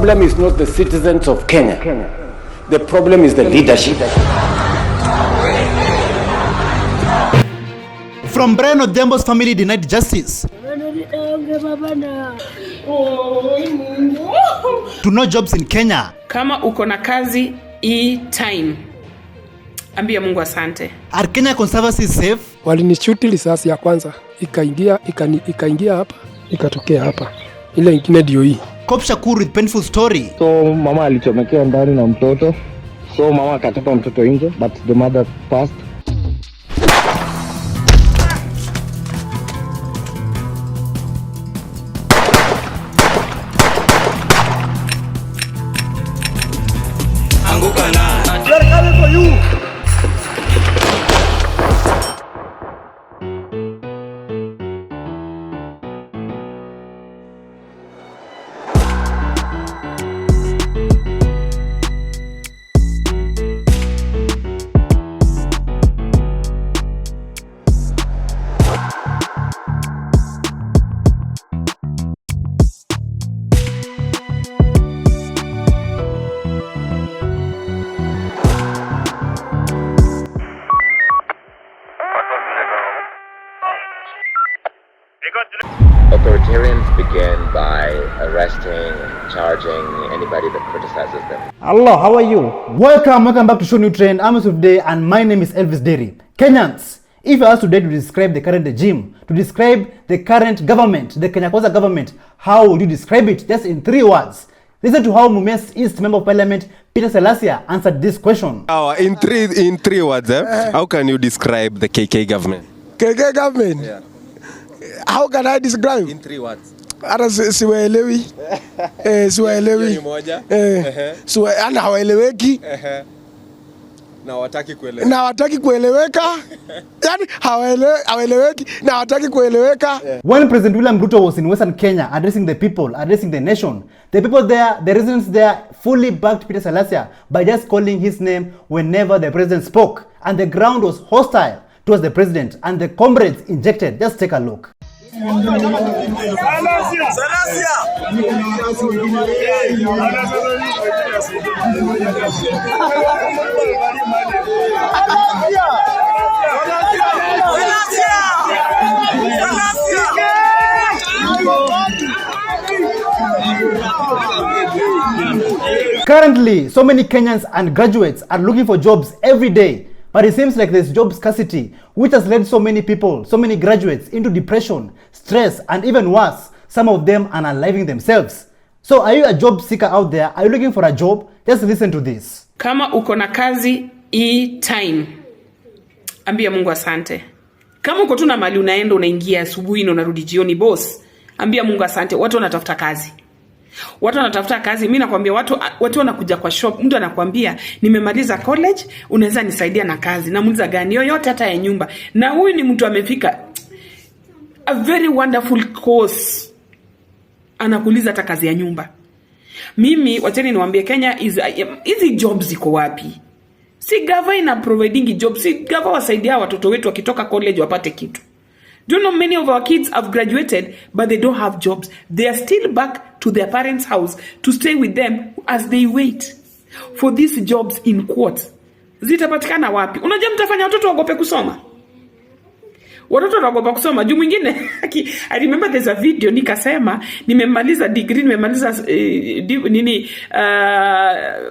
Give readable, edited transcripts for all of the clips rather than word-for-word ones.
problem is not the citizens of Kenya. The problem is the leadership. From Brian Odhiambo's family denied justice to no jobs in Kenya. Kama uko na kazi time, ambia Mungu asante. Are Kenya conservancies safe? Walinishuti risasi ya kwanza, ikaingia hapa, ikatokea hapa. Ile ingine ndio hii. Cop Shakur with painful story. So mama alichomekea ndani na mtoto. So mama akatoka mtoto nje, but the mother passed. Anguka na. We are coming for you. Authoritarians begin by arresting and charging anybody that criticizes them. Hello, how are you? Welcome back to ShowNewTrend. I'm Arson today and my name is Elvis Derry. Kenyans, if you asked today to describe the current regime, to describe the current government, the Kenya Kwanza government, how would you describe it? Just in 3 words. Listen to how Mumias East Member of Parliament Peter Selassie answered this question. In three words, how can you describe the KK government? KK government? Yeah. How can I describe? In 3 words. Hata siwaelewi. Siwaelewi. Ana hawaeleweki. Na wataki kueleweka. Yani hawaeleweki na wataki kueleweka. When President William Ruto was in Western Kenya addressing the people, addressing the nation, the people there, the residents there fully backed Peter Selassie by just calling his name whenever the president spoke. And the ground was hostile towards the president and the comrades injected. Just take a look. Currently, so many Kenyans and graduates are looking for jobs every day. But it seems like there's job scarcity, which has led so many people, so many graduates into depression, stress, and even worse, some of them are unaliving themselves. So are you a job seeker out there? Are you looking for a job? Just listen to this. Kama uko na kazi time, ambia Mungu asante. Kama uko tu na mali unaenda unaingia asubuhi na unarudi jioni, boss, ambia Mungu asante. Watu wanatafuta kazi. Mimi nakwambia watu wanakuja kwa shop, mtu anakuambia nimemaliza college, unaweza nisaidia na kazi. Namuuliza gani? Yoyote, hata ya nyumba. Na huyu ni mtu amefika a very wonderful course, anakuuliza hata kazi ya nyumba. Mimi wacheni niwaambie, Kenya hizi jobs ziko wapi? Si gava ina providing jobs, si gava wasaidia watoto wetu wakitoka college wapate kitu. Do you know many of our kids have graduated but they don't have jobs? They are still back to their parents' house to stay with them as they wait for these jobs in quotes. Zitapatikana wapi? Unajua mtafanya watoto wagope kusoma. Watoto wanaogopa kusoma. Juu mwingine I remember there's a video nikasema nimemaliza degree, nimemaliza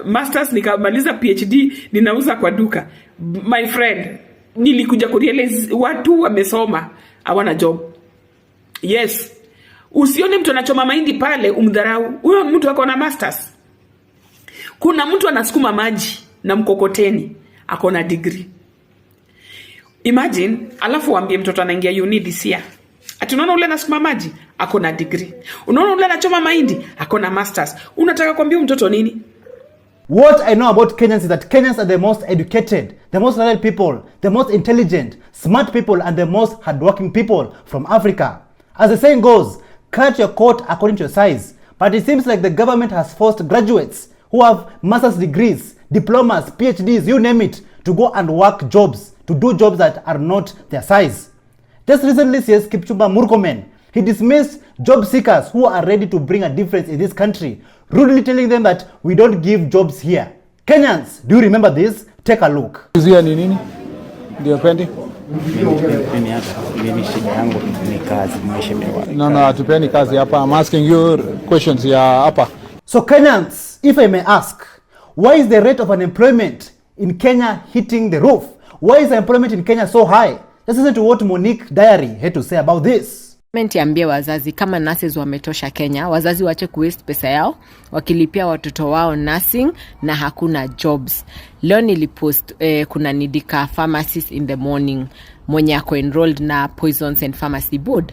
masters, nikamaliza PhD, ninauza kwa duka. My friend, nilikuja kurealize watu wamesoma hawana job. Yes. Usione mtu anachoma mahindi pale umdharau. Huyo mtu ako na masters. Kuna mtu anasukuma maji na mkokoteni ako na degree. Imagine, alafu waambie mtoto anaingia uni this year. Ati unaona ule anasukuma maji ako na degree. Unaona ule anachoma mahindi ako na masters. Unataka kuambia mtoto nini? What I know about Kenyans is that Kenyans are the most educated, the most learned people, the most intelligent, smart people, and the most hardworking people from Africa. As the saying goes, cut your coat according to your size. But it seems like the government has forced graduates who have master's degrees, diplomas, PhDs, you name it, to go and work jobs, to do jobs that are not their size. Just recently, says Kipchumba Murkomen, he dismissed job seekers who are ready to bring a difference in this country, rudely telling them that we don't give jobs here. Kenyans, do you remember this? Take a look. Kizia ni nini? Ndio pendi? Mimi shida yangu ni kazi, mheshimiwa. No, hatupeni kazi hapa. I'm asking you questions ya hapa. So Kenyans, if I may ask, why is the rate of unemployment in Kenya hitting the roof? Why is unemployment in Kenya so high? Let's listen to what Monique Diary had to say about this. Ambie wazazi kama nurses wametosha Kenya, wazazi wache kuwaste pesa yao wakilipia watoto wao nursing na hakuna jobs. Leo nilipost kuna nidika pharmacist in the morning mwenye ako enrolled na Poisons and Pharmacy Board,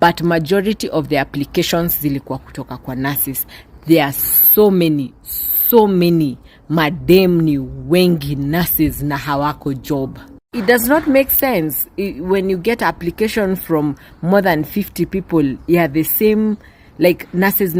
but majority of the applications zilikuwa kutoka kwa nurses. There are so many madem ni wengi nurses na hawako job. It does not make sense when you get application from more than 50 people. Yeah, the same, like nurses.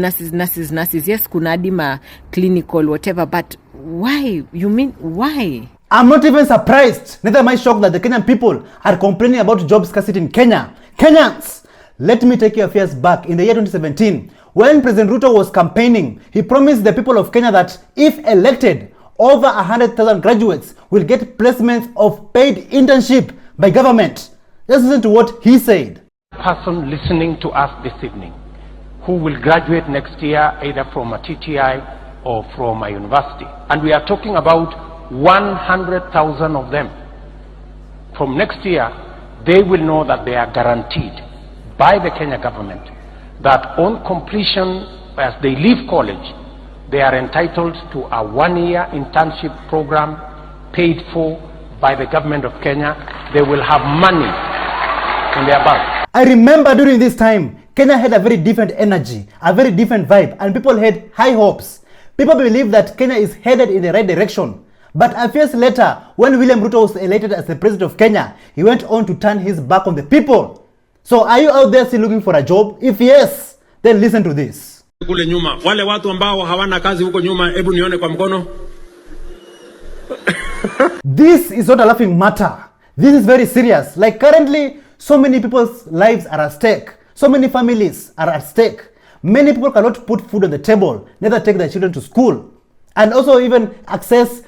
Yes, kuna adima clinical, whatever, but why? You mean why? I'm not even surprised. Neither am I shocked that the Kenyan people are complaining about job scarcity in Kenya. Kenyans, let me take your affairs back in the year 2017. When President Ruto was campaigning, he promised the people of Kenya that if elected, over 100,000 graduates will get placements of paid internship by government. Let's listen to what he said. Person listening to us this evening who will graduate next year either from a TTI or from a university. And we are talking about 100,000 of them. From next year, they will know that they are guaranteed by the Kenya government that on completion, as they leave college, they are entitled to a 1-year internship program paid for by the government of Kenya. They will have money in their bank. I remember during this time, Kenya had a very different energy, a very different vibe, and people had high hopes. People believed that Kenya is headed in the right direction. But a few years later, when William Ruto was elected as the president of Kenya, he went on to turn his back on the people. So are you out there still looking for a job? If yes, then listen to this. Kule nyuma wale watu ambao hawana kazi huko nyuma, hebu nione kwa mkono. This is not a laughing matter. This is very serious. Like currently, so many people's lives are at stake. So many families are at stake. Many people cannot put food on the table, neither take their children to school, and also even access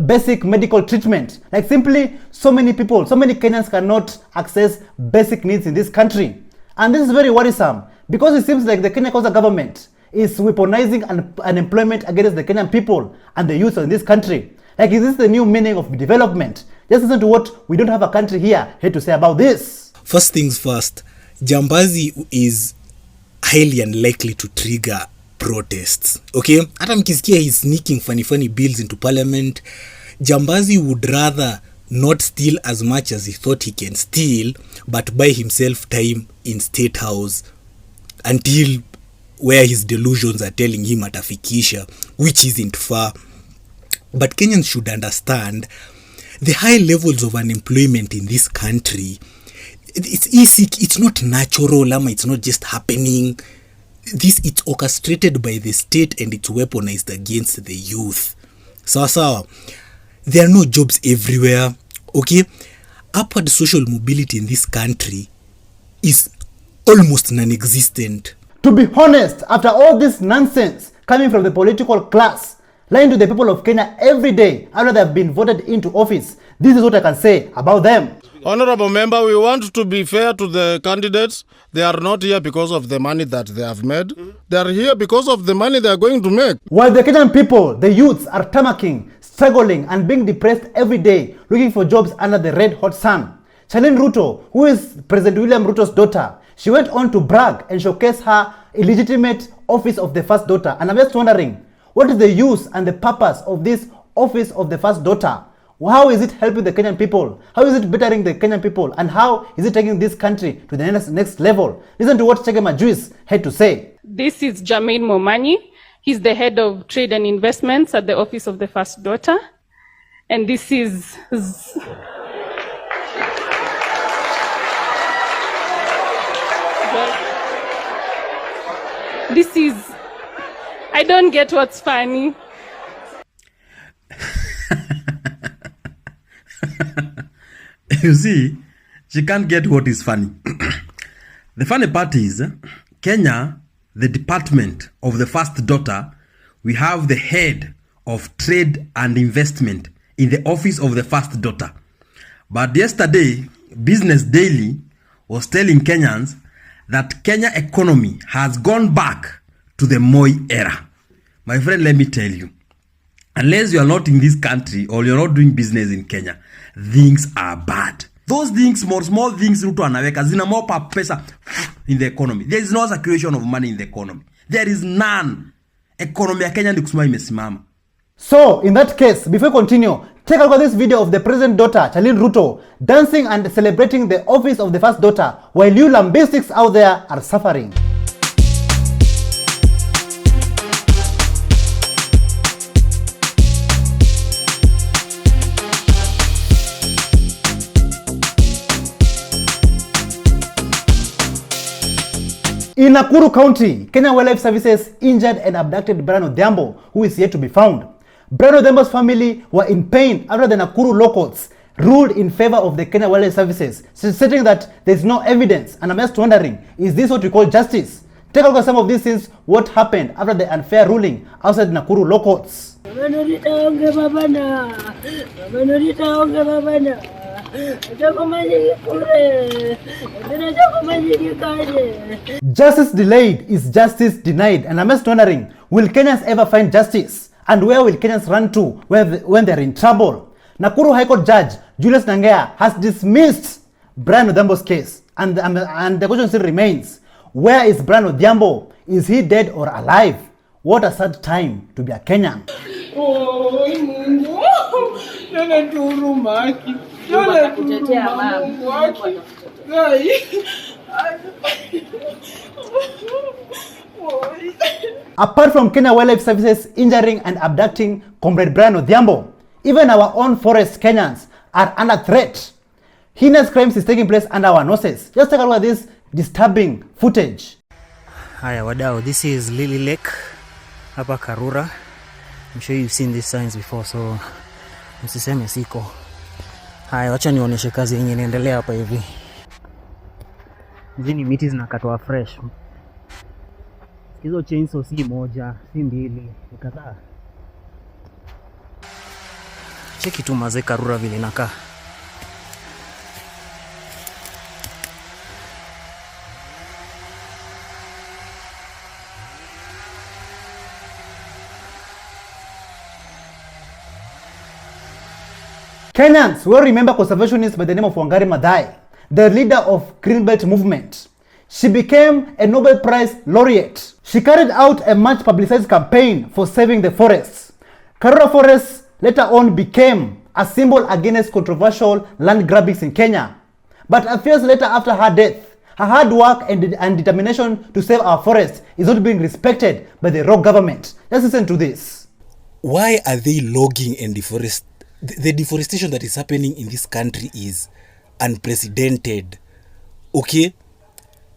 basic medical treatment. Like simply, so many people, so many Kenyans cannot access basic needs in this country. And this is very worrisome because it seems like the Kenya Kwanza government is weaponizing unemployment against the Kenyan people and the youth in this country. Like, is this the new meaning of development? Just listen to what We Don't Have a Country Here had to say about this. First things first, Jambazi is highly unlikely to trigger protests. Okay? Hata mkisikia he's sneaking funny bills into parliament, Jambazi would rather not steal as much as he thought he can steal, but buy himself time in State House until where his delusions are telling him atafikisha, which isn't far. But Kenyans should understand the high levels of unemployment in this country. It's not natural, it's not just happening. It's orchestrated by the state and it's weaponized against the youth. Sawa. There are no jobs everywhere. Okay? Upward social mobility in this country is almost non-existent. To be honest, after all this nonsense coming from the political class, lying to the people of Kenya every day after they have been voted into office, this is what I can say about them. Honorable member, we want to be fair to the candidates. They are not here because of the money that they have made. They are here because of the money they are going to make. While the Kenyan people, the youths, are tamacking, struggling and being depressed every day, looking for jobs under the red hot sun, Charlene Ruto, who is President William Ruto's daughter, she went on to brag and showcase her illegitimate office of the first daughter. And I'm just wondering, what is the use and the purpose of this office of the first daughter? How is it helping the Kenyan people? How is it bettering the Kenyan people? And how is it taking this country to the next level? Listen to what Chegema Juice had to say. This is Jermaine Momanyi. He's the head of trade and investments at the office of the first daughter. And this is... I don't get what's funny. You see, she can't get what is funny. The funny part is, Kenya, the department of the first daughter, we have the head of trade and investment in the office of the first daughter. But yesterday, Business Daily was telling Kenyans that Kenya economy has gone back to the Moi era. My friend, let me tell you, unless you are not in this country or you're not doing business in Kenya, things are bad. Those things, small things, Ruto anaweka zina more pesa in the economy. There is no circulation of money in the economy. There is none. Economy ya Kenya ni kusema imesimama. So, in that case, before we continue, take a look at this video of the president's daughter, Charlene Ruto, dancing and celebrating the office of the first daughter, while you lambistics out there are suffering. In Nakuru County, Kenya Wildlife Services injured and abducted Brian Odhiambo, who is yet to be found. Brian Odhiambo's family were in pain after the Nakuru law courts ruled in favor of the Kenya Wildlife Services, stating that there is no evidence. And I'm just wondering, is this what we call justice? Take a look at some of these things, what happened after the unfair ruling outside the Nakuru law courts. Justice delayed is justice denied, and I'm just wondering, will Kenyans ever find justice? And where will Kenyans run to when they're in trouble? Nakuru High Court Judge Julius Nangea has dismissed Brian Odhiambo's case, and the question still remains, where is Brian Odhiambo? Is he dead or alive? What a sad time to be a Kenyan. Apart from Kenya Wildlife Services injuring and abducting Comrade Brian Odhiambo, even our own forest Kenyans are under threat. Heinous crimes is taking place under our noses. Just take a look at this disturbing footage. Hi, wadau, this is Lily Lake, hapa Karura. I'm sure you've seen these signs before, so msiseme siko. Haya, wacha nionyeshe kazi yenye inaendelea hapa hivi. Hizi ni miti zinakatwa fresh. Hizo chainsaw si moja, si mbili, ni kadhaa. Cheki tu mazee Karura vile inakaa. Kenyans will remember conservationists by the name of Wangari Maathai, the leader of Green Belt movement. She became a Nobel Prize laureate. She carried out a much publicized campaign for saving the forests. Karura Forest later on became a symbol against controversial land grabbings in Kenya. But a few years later after her death, her hard work and determination to save our forests is not being respected by the rogue government. Let's listen to this. Why are they logging and deforesting? The deforestation that is happening in this country is unprecedented. Okay?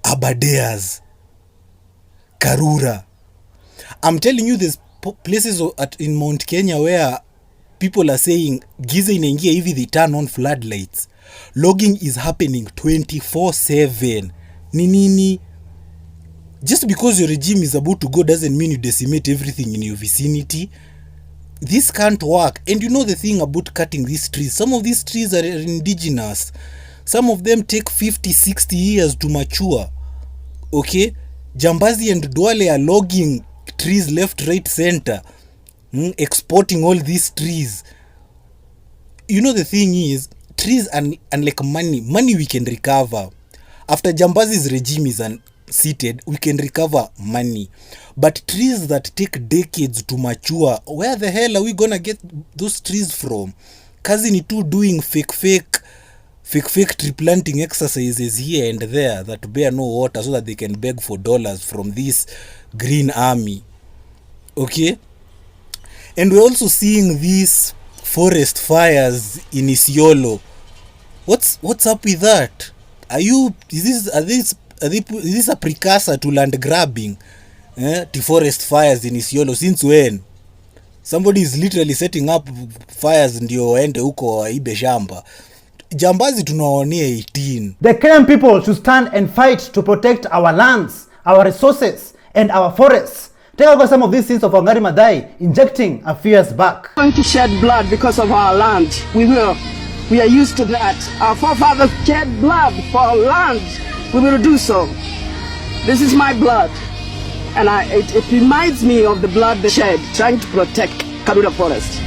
Abadeas, Karura. I'm telling you, there's places in Mount Kenya where people are saying, giza inaingia hivi, they turn on floodlights. Logging is happening 24/7. Nini? Just because your regime is about to go doesn't mean you decimate everything in your vicinity. This can't work. And you know the thing about cutting these trees, some of these trees are indigenous. Some of them take 50-60 years to mature. Okay? Jambazi and Duale are logging trees left, right, center. Exporting all these trees. You know the thing is, trees and like money we can recover. After Jambazi's regime is seated, we can recover money. But trees that take decades to mature, where the hell are we gonna get those trees from? Kazi ni tu doing fake tree planting exercises here and there that bear no water so that they can beg for dollars from this green army. Okay? And we're also seeing these forest fires in Isiolo. What's up with that? Is this a precursor to land grabbing? To forest fires in Isiolo? Since when? Somebody is literally setting up fires ndio waende huko waibe shamba. Jambazi tunaonea 18. The Kenyan people should stand and fight to protect our lands, our resources, and our forests. Take a look at some of these scenes of Wangari Maathai injecting a few years back. We're going to shed blood because of our land. We will. We are used to that. Our forefathers shed blood for our land. We will do so. This is my blood. And it reminds me of the blood they shed trying to protect Karura Forest.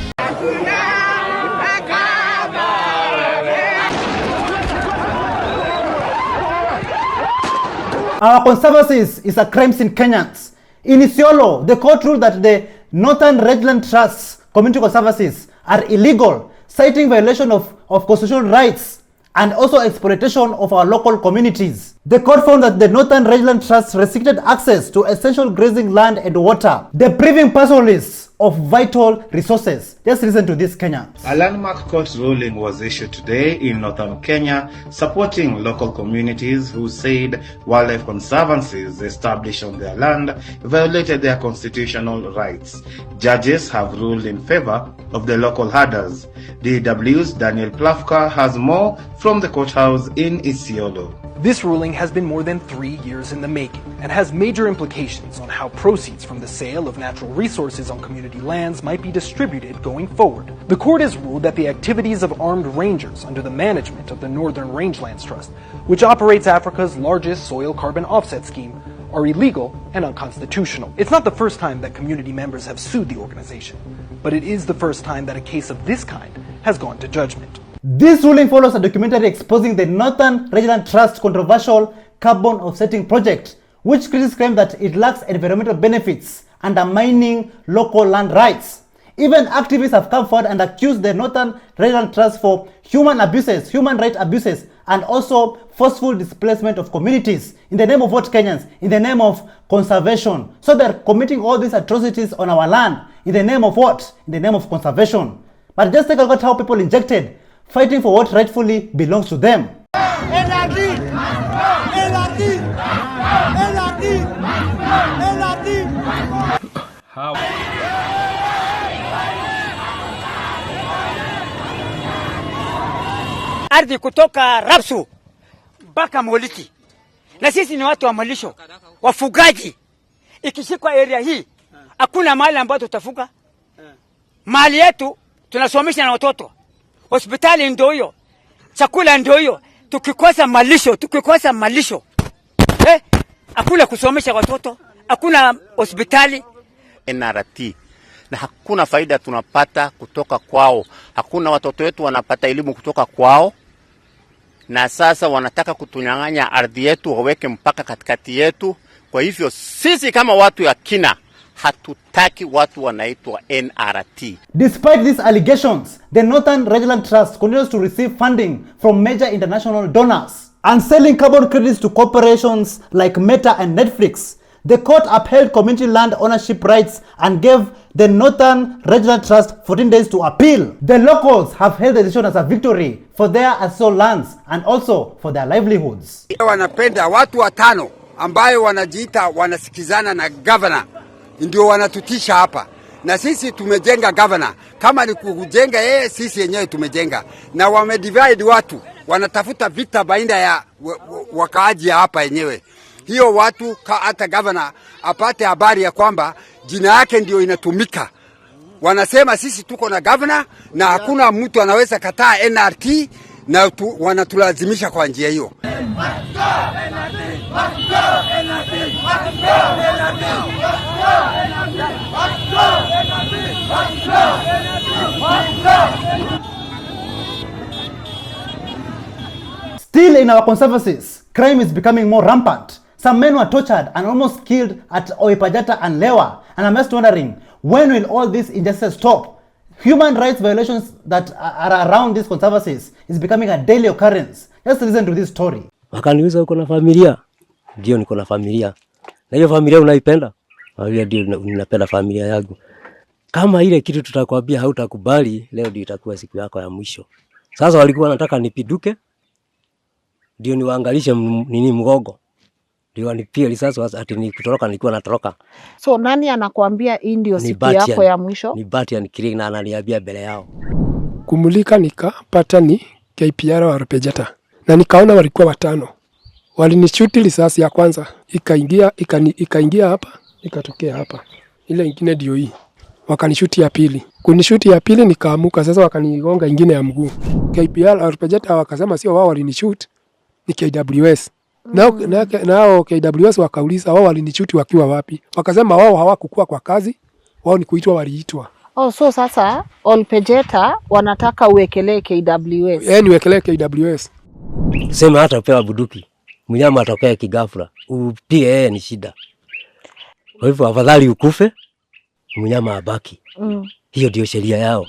Our conservancies is a crime in Kenyans. In Isiolo, the court ruled that the Northern Rangeland Trust's community conservancies are illegal, citing violation of constitutional rights and also exploitation of our local communities. The court found that the Northern Rangeland Trust restricted access to essential grazing land and water, depriving pastoralists of vital resources. Just listen to this, Kenya. A landmark court ruling was issued today in northern Kenya, supporting local communities who said wildlife conservancies established on their land violated their constitutional rights. Judges have ruled in favor of the local herders. DW's Daniel Plafka has more from the courthouse in Isiolo. This ruling has been more than 3 years in the making and has major implications on how proceeds from the sale of natural resources on community lands might be distributed going forward. The court has ruled that the activities of armed rangers under the management of the Northern Rangelands Trust, which operates Africa's largest soil carbon offset scheme, are illegal and unconstitutional. It's not the first time that community members have sued the organization, but it is the first time that a case of this kind has gone to judgment. This ruling follows a documentary exposing the Northern Rangeland Trust's controversial carbon offsetting project, which critics claim that it lacks environmental benefits, undermining local land rights. Even activists have come forward and accused the Northern Rangeland Trust for human rights abuses, and also forceful displacement of communities. In the name of what, Kenyans? In the name of conservation. So they're committing all these atrocities on our land. In the name of what? In the name of conservation. But just take a look at how people injected, fighting for what rightfully belongs to them. Ardhi kutoka Rapsu mpaka Moliti, na sisi ni watu wa malisho, wafugaji. Ikishikwa area hii hakuna mahali ambapo tutafuga. Mali yetu tunasomesha na watoto, hospitali ndio hiyo, chakula ndio hiyo. Tukikosa malisho hakuna kusomesha watoto, hakuna hospitali. NRT na hakuna faida tunapata kutoka kwao, hakuna watoto wetu wanapata elimu kutoka kwao, na sasa wanataka kutunyang'anya ardhi yetu, waweke mpaka katikati yetu. Kwa hivyo sisi kama watu ya kina hatutaki watu wanaitwa NRT. Despite these allegations, the Northern Rangeland Trust continues to receive funding from major international donors and selling carbon credits to corporations like Meta and Netflix. The court upheld community land ownership rights and gave the Northern Rangeland Trust 14 days to appeal. The locals have hailed the decision as a victory for their ancestral lands and also for their livelihoods. Wanapenda watu watano ambayo wanajiita wanasikizana na governor ndio wanatutisha hapa, na sisi tumejenga governor. Kama ni kujenga yeye, sisi yenyewe tumejenga, na wamedivide watu, wanatafuta vita baina ya wakaaji hapa yenyewe. Hiyo watu hata governor apate habari ya kwamba jina yake ndio inatumika. Wanasema sisi tuko na governor na hakuna mtu anaweza kataa NRT, na wanatulazimisha kwa njia hiyo. Still in our conservancies, crime is becoming more rampant. Some men were tortured and almost killed at Oipajata and Lewa. And I'm just wondering, when will all these injustices stop? Human rights violations that are around these conservancies is becoming a daily occurrence. Just listen to this story. Wakaniuliza uko na familia? Ndio niko na familia. Na hiyo familia unaipenda? Ndio ninapenda familia yangu. Kama ile kitu tutakwambia hautakubali, leo ndio itakuwa siku yako ya mwisho. Sasa walikuwa wanataka nipiduke, ndio niwaangalishe nini mgogo. Ndio wanipia risasi ati nikitoroka nilikuwa natoroka. So nani anakuambia hii ndio siku yako ya mwisho? Ni Batian Kiring na ananiambia mbele yao. Kumulika nikapata ni KPR wa Rupejata. Na nikaona walikuwa watano. Walinishuti risasi ya kwanza, ikaingia hapa ikatokea hapa. Ile ingine ndio hii. Wakanishuti ya pili. Kunishuti ya pili nikaamuka, sasa wakanigonga ingine ya mguu. KPL Arpejeta wakasema sio wao walinishoot, ni KWS. Nao KWS wakauliza wao walinishuti wakiwa wapi? Wakasema wao hawakukua kwa kazi, wao ni kuitwa waliitwa. Oh, so sasa Arpejeta wanataka uwekelee KWS. Niwekelee KWS. Sema hata upewa buduki. Mnyama atokea kigafla. Upie ni shida. Kwa hivyo afadhali ukufe, mnyama abaki. Hiyo ndio sheria yao.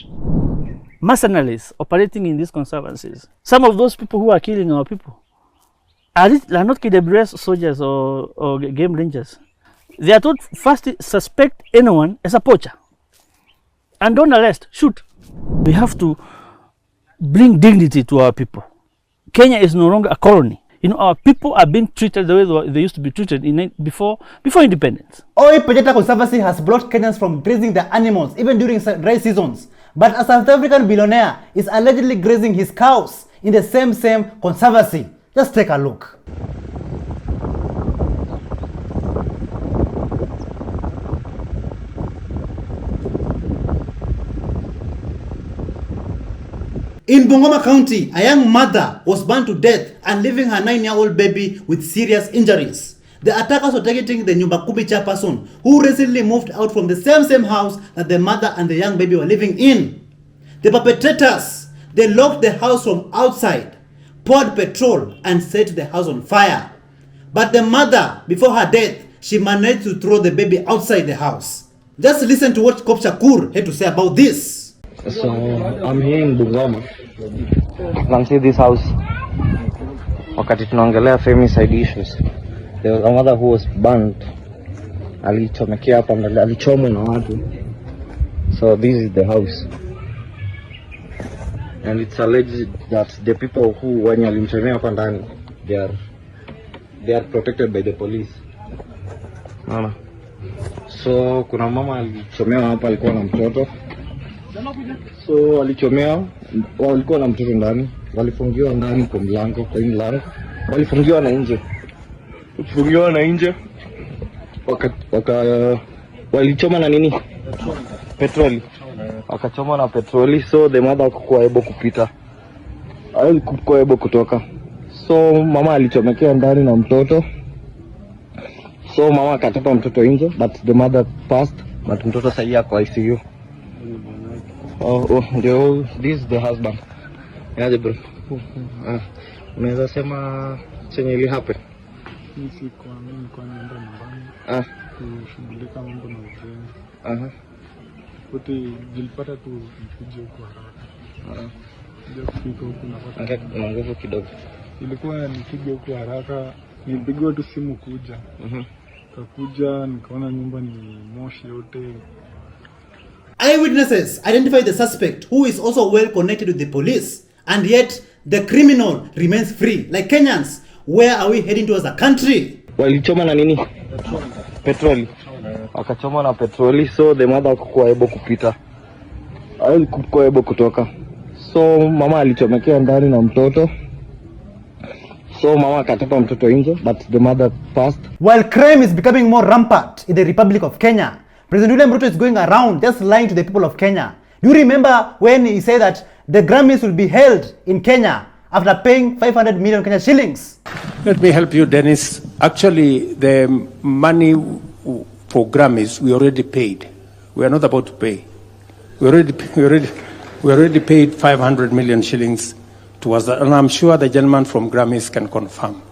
Mercenaries operating in these conservancies. Some of those people who are killing our people are not KWS soldiers or game rangers. They are told first suspect anyone as a poacher and don't arrest, shoot. We have to bring dignity to our people. Kenya is no longer a colony. You know, our people are being treated the way they used to be treated before independence. Arpejeta Conservancy has blocked Kenyans from grazing their animals, even during dry seasons. But a South African billionaire is allegedly grazing his cows in the same conservancy. Just take a look. In Bungoma County, a young mother was burned to death and leaving her 9-year-old baby with serious injuries. The attackers were targeting the Nyumba Kumi chairperson, who recently moved out from the same house that the mother and the young baby were living in. The perpetrators, they locked the house from outside, poured petrol and set the house on fire. But the mother, before her death, she managed to throw the baby outside the house. Just listen to what Kop Shakur had to say about this. So I'm here in Bungoma. You can see this house. Wakati tunaongelea femicide issues, there was a mother who was burnt. Alichomekea hapa mbele, alichomwa na watu. So this is the house. And it's alleged that the people who wenye alimchomea hapa ndani, they are protected by the police. Naona. So kuna mama alichomewa hapa, alikuwa na mtoto. So walichomewa, walikuwa na mtoto ndani, walifungiwa ndani kwa mlango, walifungiwa na nje. Walifungiwa na nje. Walichoma na nini? Petroli. Wakachoma na petroli, so the mother hakuwa able kupita. Hakuwa able kutoka. So mama alichomekea ndani na mtoto. So mama akatoa mtoto nje, but the mother passed, but mtoto sasa yako ICU. This is the husband. Yeah, bro. Unaweza sema chenye ili happen? Mimi kwa nyumba nyumbani. Kushughulika mambo na ujenzi. Wote nilipata tu nikuje huko haraka. Ndio kufika huko napata. Kuna nguvu kidogo. Ilikuwa nikija huko haraka, nilipigwa tu simu kuja. Kakuja nikaona nyumba ni moshi yote. Eyewitnesses identified the suspect, who is also well connected with the police, and yet the criminal remains free. Like Kenyans, where are we heading to as a country? Walichoma na nini? Petroli. Wakachoma na petroli, so the mother hakuwa able kupita. Hakuwa able kutoka. So mama alichomekea ndani na mtoto. So mama akatoa mtoto nje, but the mother passed. While crime is becoming more rampant in the Republic of Kenya, President William Ruto is going around just lying to the people of Kenya. Do you remember when he said that the Grammys will be held in Kenya after paying 500 million Kenya shillings? Let me help you, Dennis. Actually, the money for Grammys we already paid. We are not about to pay. We already paid 500 million shillings towards that, and I'm sure the gentleman from Grammys can confirm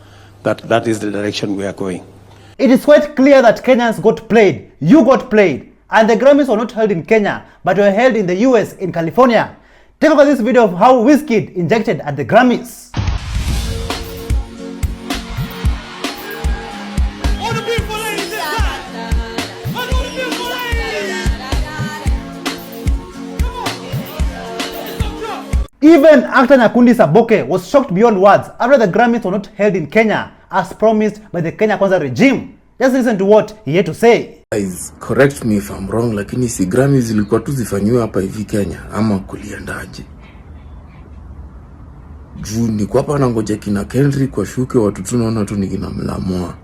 that that is the direction we are going. It is quite clear that Kenyans got played, you got played, and the Grammys were not held in Kenya, but were held in the US, in California. Take a look at this video of how Wizkid injected at the Grammys. Even actor Nyakundi Saboke was shocked beyond words after the Grammys were not held in Kenya as promised by the Kenya Kwanza regime. Just listen to what he had to say. Guys, correct me if I'm wrong, lakini si Grammys zilikuwa tu zifanywe hapa hivi Kenya ama kuliendaje? Juu niko hapa nangoja kina Kendrick kwa shuke, watu tunaona tu ni kina Mlamwa.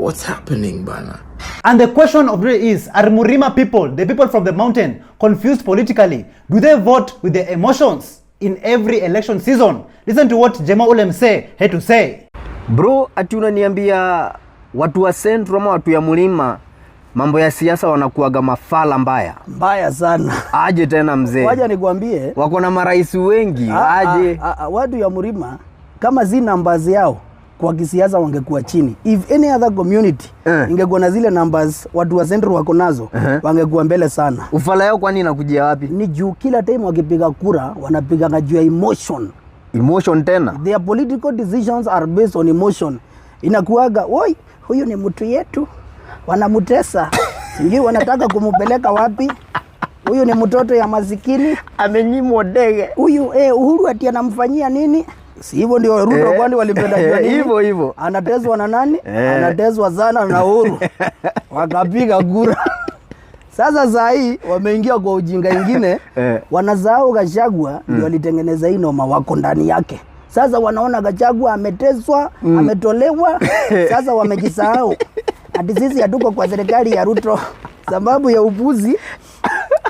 What's happening, bana? And the question of today is, are Murima people, the people from the mountain, confused politically? Do they vote with their emotions in every election season? Listen to what Jema Ulem had to say. Bro, ati unaniambia watu wa Central ama watu ya Mlima mambo ya siasa wanakuaga mafala mbaya sana. Aje tena mzee. Wacha nikwambie, wako na marais wengi. Aje. Watu ya Mlima kama zi numbers yao kwa kisiasa wangekuwa chini. If any other community ingekuwa na zile numbers watu wa Central wako nazo, wangekuwa mbele sana. Ufala yao kwani inakujia wapi? Ni juu kila time wakipiga kura wanapiga juu ya emotion. Emotion tena. Their political decisions are based on emotion. Inakuaga, "Oi, huyu ni mtu yetu. Wanamutesa. Sijui wanataka kumupeleka wapi? Huyu ni mtoto ya masikini, amenyimwa ndege. Huyu Uhuru ati anamfanyia nini?" Si hivyo ndio Ruto kwani walipenda jua nini? Hivyo. Anateswa na nani? Anateswa sana na Uhuru. Wakapiga kura. Sasa saa hii wameingia kwa ujinga ingine, wanazao Gachagua ndio walitengeneza hii noma wako ndani yake. Sasa wanaona Gachagua ameteswa, ametolewa, sasa wamejisahau. Hadi sisi hatuko kwa serikali ya Ruto sababu ya upuzi.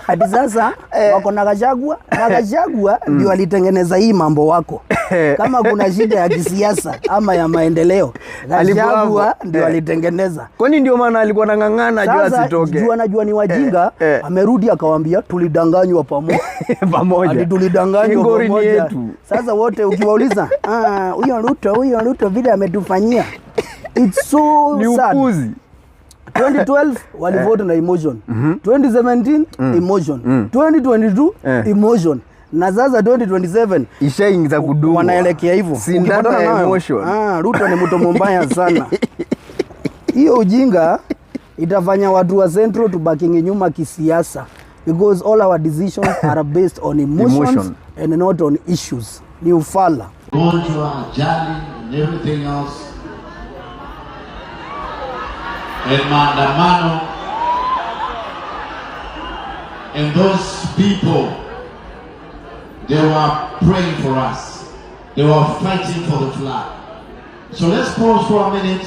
Hadi sasa wako na Gachagua, ndio walitengeneza hii mambo wako. Kama kuna shida ya kisiasa ama ya maendeleo, Gachagua ndio walitengeneza. Kwani ndio maana alikuwa anang'ang'ana juu asitoke. Sasa anajua ni wajinga, amerudi akawaambia tulidanganywa pamoja. Hadi tulidanganywa pamoja. Sasa wote ukiwauliza, huyo Ruto vile ametufanyia. It's so sad. 2012 walivote na emotion. 2017 emotion. 2022 emotion. Na sasa 2027 ishaingiza kudumu. Wanaelekea hivyo. Sindano ya emotion. Ruto ni mtu mbaya sana. Hiyo ujinga itafanya watu wa Central tubaki nyuma kisiasa, because all our decisions are based on emotions and not on issues. Ni ufala. Gonjwa, ajali and everything else. And maandamano, and those people, they were praying for us. They were fighting for the flag. So let's pause for a minute.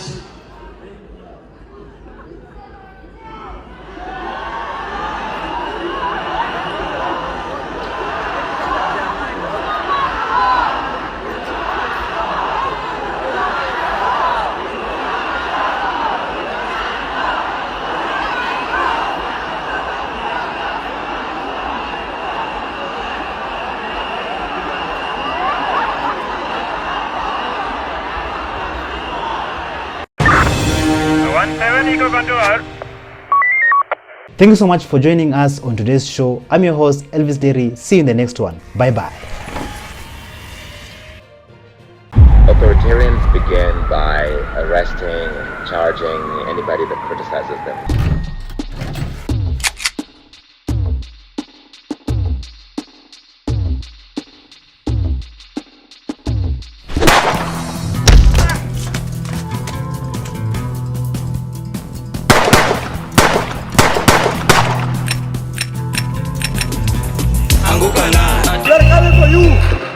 Thank you so much for joining us on today's show. I'm your host, Elvis Derry. See you in the next one. Bye-bye. Authoritarians begin by arresting and charging anybody that criticizes them. We are coming for you.